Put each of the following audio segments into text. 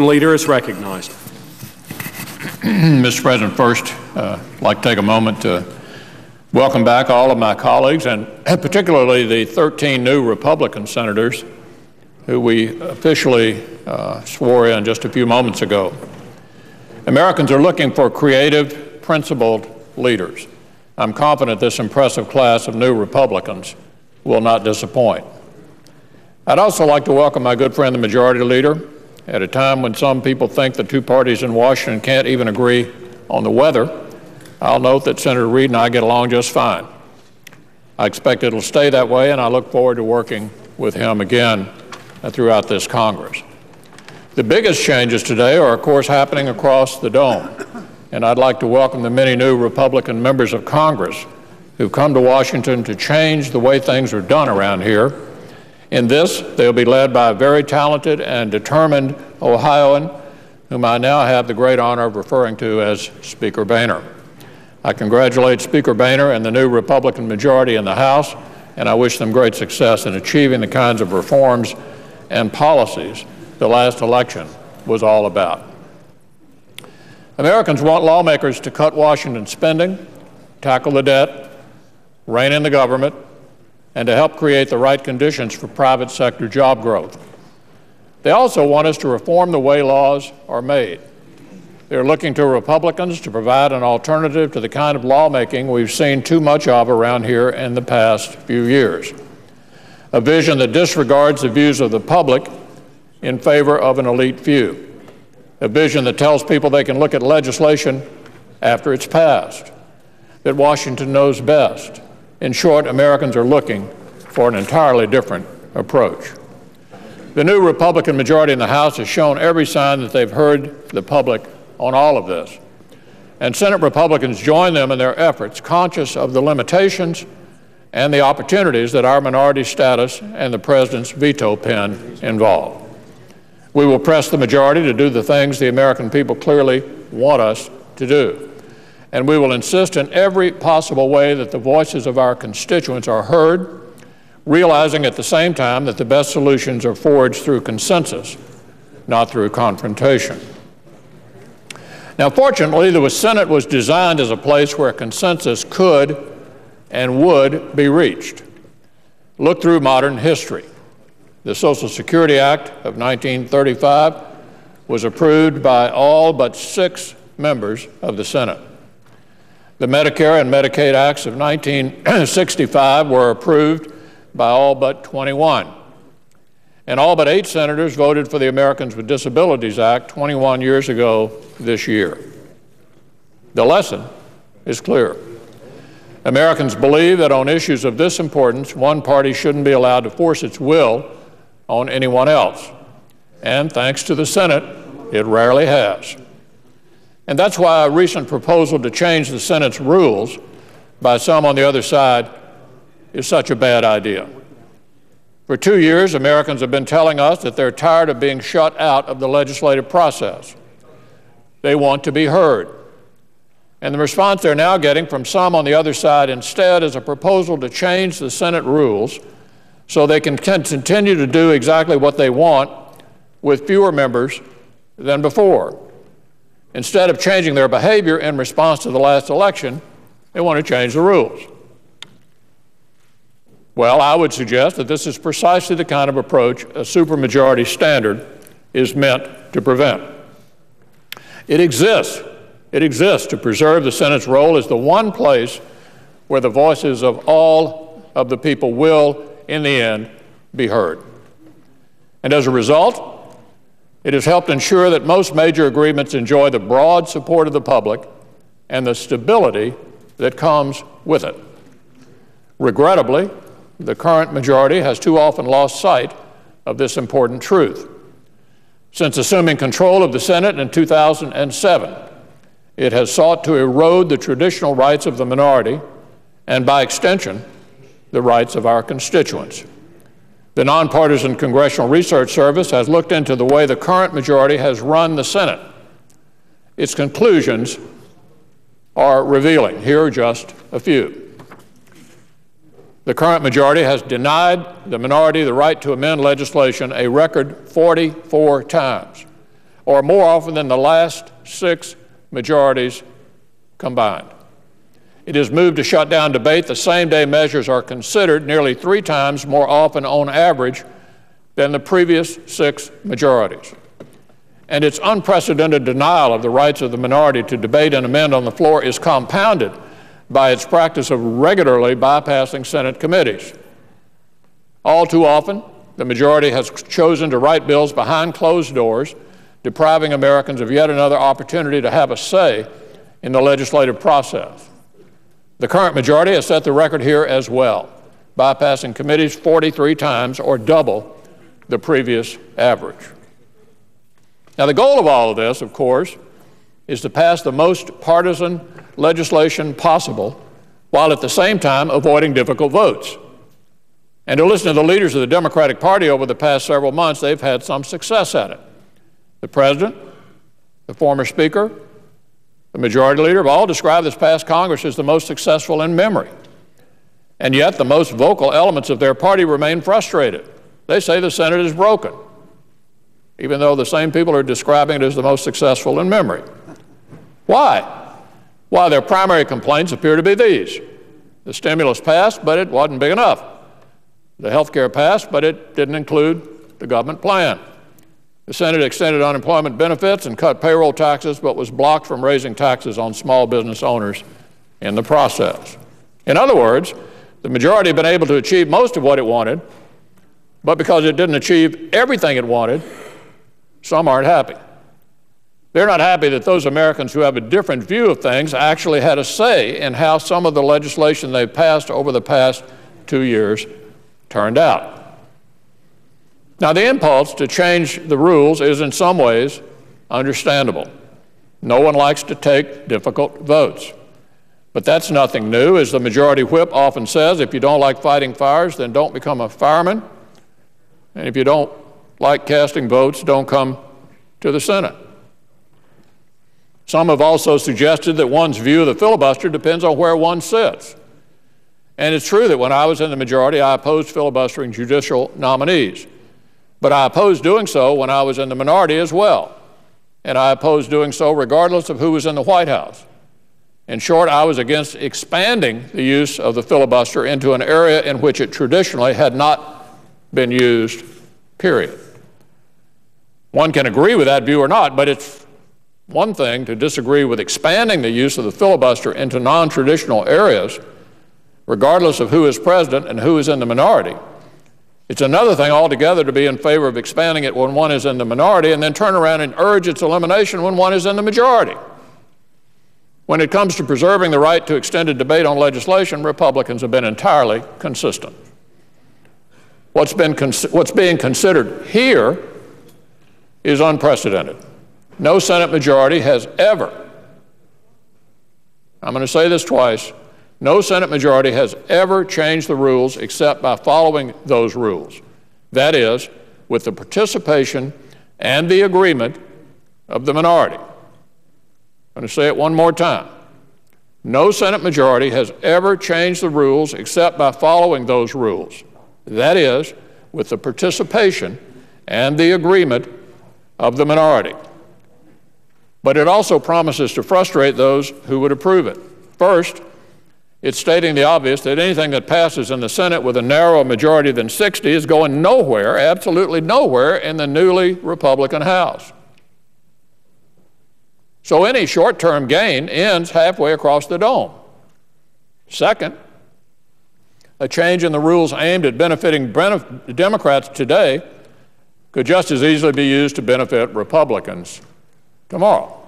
Leader is recognized. Mr. President, first, I'd like to take a moment to welcome back all of my colleagues, and particularly the 13 new Republican senators who we officially swore in just a few moments ago. Americans are looking for creative, principled leaders. I'm confident this impressive class of new Republicans will not disappoint. I'd also like to welcome my good friend, the Majority Leader. At a time when some people think the two parties in Washington can't even agree on the weather, I'll note that Senator Reid and I get along just fine. I expect it'll stay that way, and I look forward to working with him again throughout this Congress. The biggest changes today are, of course, happening across the Dome, and I'd like to welcome the many new Republican members of Congress who've come to Washington to change the way things are done around here. In this, they'll be led by a very talented and determined Ohioan, whom I now have the great honor of referring to as Speaker Boehner. I congratulate Speaker Boehner and the new Republican majority in the House, and I wish them great success in achieving the kinds of reforms and policies the last election was all about. Americans want lawmakers to cut Washington spending, tackle the debt, rein in the government, and to help create the right conditions for private sector job growth. They also want us to reform the way laws are made. They're looking to Republicans to provide an alternative to the kind of lawmaking we've seen too much of around here in the past few years. A vision that disregards the views of the public in favor of an elite few. A vision that tells people they can look at legislation after it's passed, that Washington knows best. In short, Americans are looking for an entirely different approach. The new Republican majority in the House has shown every sign that they've heard the public on all of this. And Senate Republicans join them in their efforts, conscious of the limitations and the opportunities that our minority status and the President's veto pen involve. We will press the majority to do the things the American people clearly want us to do. And we will insist in every possible way that the voices of our constituents are heard, realizing at the same time that the best solutions are forged through consensus, not through confrontation. Now, fortunately, the Senate was designed as a place where consensus could and would be reached. Look through modern history. The Social Security Act of 1935 was approved by all but 6 members of the Senate. The Medicare and Medicaid Acts of 1965 were approved by all but 21. And all but 8 senators voted for the Americans with Disabilities Act 21 years ago this year. The lesson is clear. Americans believe that on issues of this importance, one party shouldn't be allowed to force its will on anyone else. And thanks to the Senate, it rarely has. And that's why a recent proposal to change the Senate's rules by some on the other side is such a bad idea. For 2 years, Americans have been telling us that they're tired of being shut out of the legislative process. They want to be heard. And the response they're now getting from some on the other side instead is a proposal to change the Senate rules so they can continue to do exactly what they want with fewer members than before. Instead of changing their behavior in response to the last election, they want to change the rules. Well, I would suggest that this is precisely the kind of approach a supermajority standard is meant to prevent. It exists to preserve the Senate's role as the one place where the voices of all of the people will, in the end, be heard. And as a result, it has helped ensure that most major agreements enjoy the broad support of the public and the stability that comes with it. Regrettably, the current majority has too often lost sight of this important truth. Since assuming control of the Senate in 2007, it has sought to erode the traditional rights of the minority and, by extension, the rights of our constituents. The Nonpartisan Congressional Research Service has looked into the way the current majority has run the Senate. Its conclusions are revealing. Here are just a few. The current majority has denied the minority the right to amend legislation a record 44 times, or more often than the last 6 majorities combined. It has moved to shut down debate. The same-day measures are considered nearly 3 times more often on average than the previous 6 majorities. And its unprecedented denial of the rights of the minority to debate and amend on the floor is compounded by its practice of regularly bypassing Senate committees. All too often, the majority has chosen to write bills behind closed doors, depriving Americans of yet another opportunity to have a say in the legislative process. The current majority has set the record here as well, bypassing committees 43 times, or double the previous average. Now, the goal of all of this, of course, is to pass the most partisan legislation possible, while at the same time avoiding difficult votes. And to listen to the leaders of the Democratic Party over the past several months, they've had some success at it. The President, the former Speaker, the Majority Leader have all described this past Congress as the most successful in memory. And yet the most vocal elements of their party remain frustrated. They say the Senate is broken, even though the same people are describing it as the most successful in memory. Why? Why, their primary complaints appear to be these. The stimulus passed, but it wasn't big enough. The health care passed, but it didn't include the government plan. The Senate extended unemployment benefits and cut payroll taxes, but was blocked from raising taxes on small business owners in the process. In other words, the majority had been able to achieve most of what it wanted, but because it didn't achieve everything it wanted, some aren't happy. They're not happy that those Americans who have a different view of things actually had a say in how some of the legislation they've passed over the past 2 years turned out. Now, the impulse to change the rules is in some ways understandable. No one likes to take difficult votes. But that's nothing new. As the majority whip often says, if you don't like fighting fires, then don't become a fireman. And if you don't like casting votes, don't come to the Senate. Some have also suggested that one's view of the filibuster depends on where one sits. And it's true that when I was in the majority, I opposed filibustering judicial nominees. But I opposed doing so when I was in the minority as well. And I opposed doing so regardless of who was in the White House. In short, I was against expanding the use of the filibuster into an area in which it traditionally had not been used, period. One can agree with that view or not, but it's one thing to disagree with expanding the use of the filibuster into non-traditional areas, regardless of who is president and who is in the minority. It's another thing altogether to be in favor of expanding it when one is in the minority and then turn around and urge its elimination when one is in the majority. When it comes to preserving the right to extended debate on legislation, Republicans have been entirely consistent. What's being considered here is unprecedented. No Senate majority has ever, I'm going to say this twice, no Senate majority has ever changed the rules except by following those rules. That is, with the participation and the agreement of the minority. I'm going to say it one more time. No Senate majority has ever changed the rules except by following those rules. That is, with the participation and the agreement of the minority. But it also promises to frustrate those who would approve it. First, it's stating the obvious that anything that passes in the Senate with a narrower majority than 60 is going nowhere, absolutely nowhere, in the newly Republican House. So any short-term gain ends halfway across the dome. Second, a change in the rules aimed at benefiting Democrats today could just as easily be used to benefit Republicans tomorrow.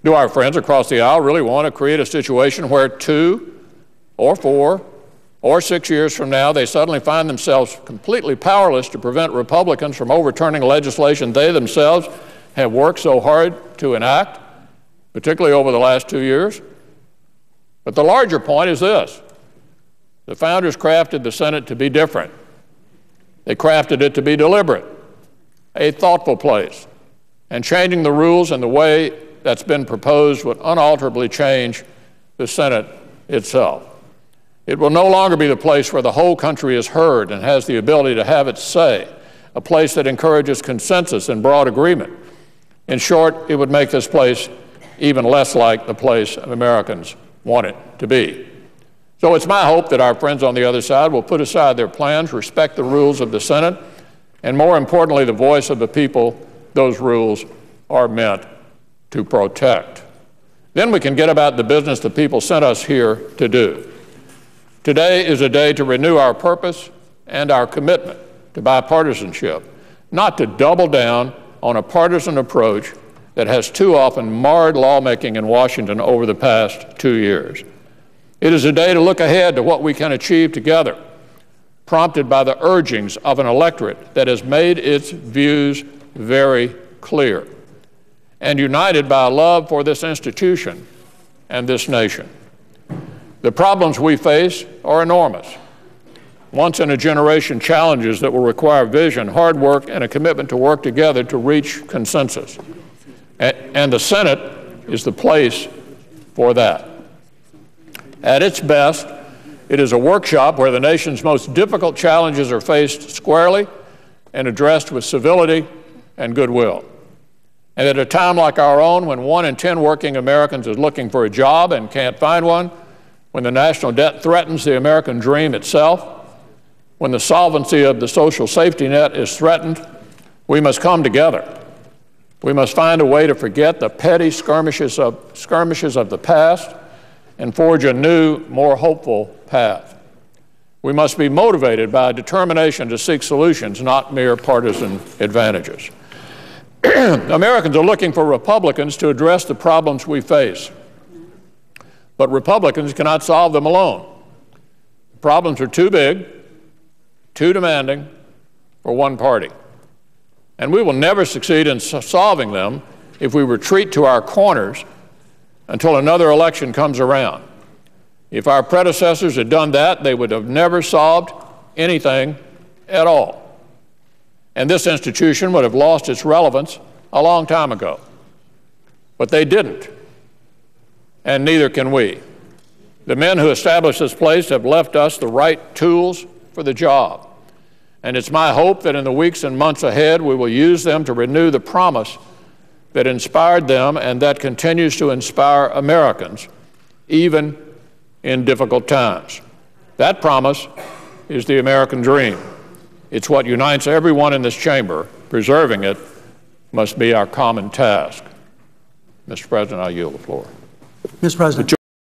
Do our friends across the aisle really want to create a situation where 2 or 4 or 6 years from now they suddenly find themselves completely powerless to prevent Republicans from overturning legislation they themselves have worked so hard to enact, particularly over the last 2 years? But the larger point is this. The founders crafted the Senate to be different. They crafted it to be deliberate, a thoughtful place, and changing the rules in the way that's been proposed would unalterably change the Senate itself. It will no longer be the place where the whole country is heard and has the ability to have its say, a place that encourages consensus and broad agreement. In short, it would make this place even less like the place Americans want it to be. So it's my hope that our friends on the other side will put aside their plans, respect the rules of the Senate, and more importantly, the voice of the people those rules are meant to protect. Then we can get about the business the people sent us here to do. Today is a day to renew our purpose and our commitment to bipartisanship, not to double down on a partisan approach that has too often marred lawmaking in Washington over the past 2 years. It is a day to look ahead to what we can achieve together, prompted by the urgings of an electorate that has made its views very clear, and united by a love for this institution and this nation. The problems we face are enormous, once-in-a-generation challenges that will require vision, hard work, and a commitment to work together to reach consensus. And the Senate is the place for that. At its best, it is a workshop where the nation's most difficult challenges are faced squarely and addressed with civility and goodwill. And at a time like our own, when 1 in 10 working Americans is looking for a job and can't find one, when the national debt threatens the American dream itself, when the solvency of the social safety net is threatened, we must come together. We must find a way to forget the petty skirmishes of the past and forge a new, more hopeful path. We must be motivated by a determination to seek solutions, not mere partisan advantages. Americans are looking for Republicans to address the problems we face, but Republicans cannot solve them alone. The problems are too big, too demanding for one party. And we will never succeed in solving them if we retreat to our corners until another election comes around. If our predecessors had done that, they would have never solved anything at all. And this institution would have lost its relevance a long time ago. But they didn't, and neither can we. The men who established this place have left us the right tools for the job. And it's my hope that in the weeks and months ahead, we will use them to renew the promise that inspired them and that continues to inspire Americans, even in difficult times. That promise is the American dream. It's what unites everyone in this chamber. Preserving it must be our common task. Mr. President, I yield the floor. Mr. President.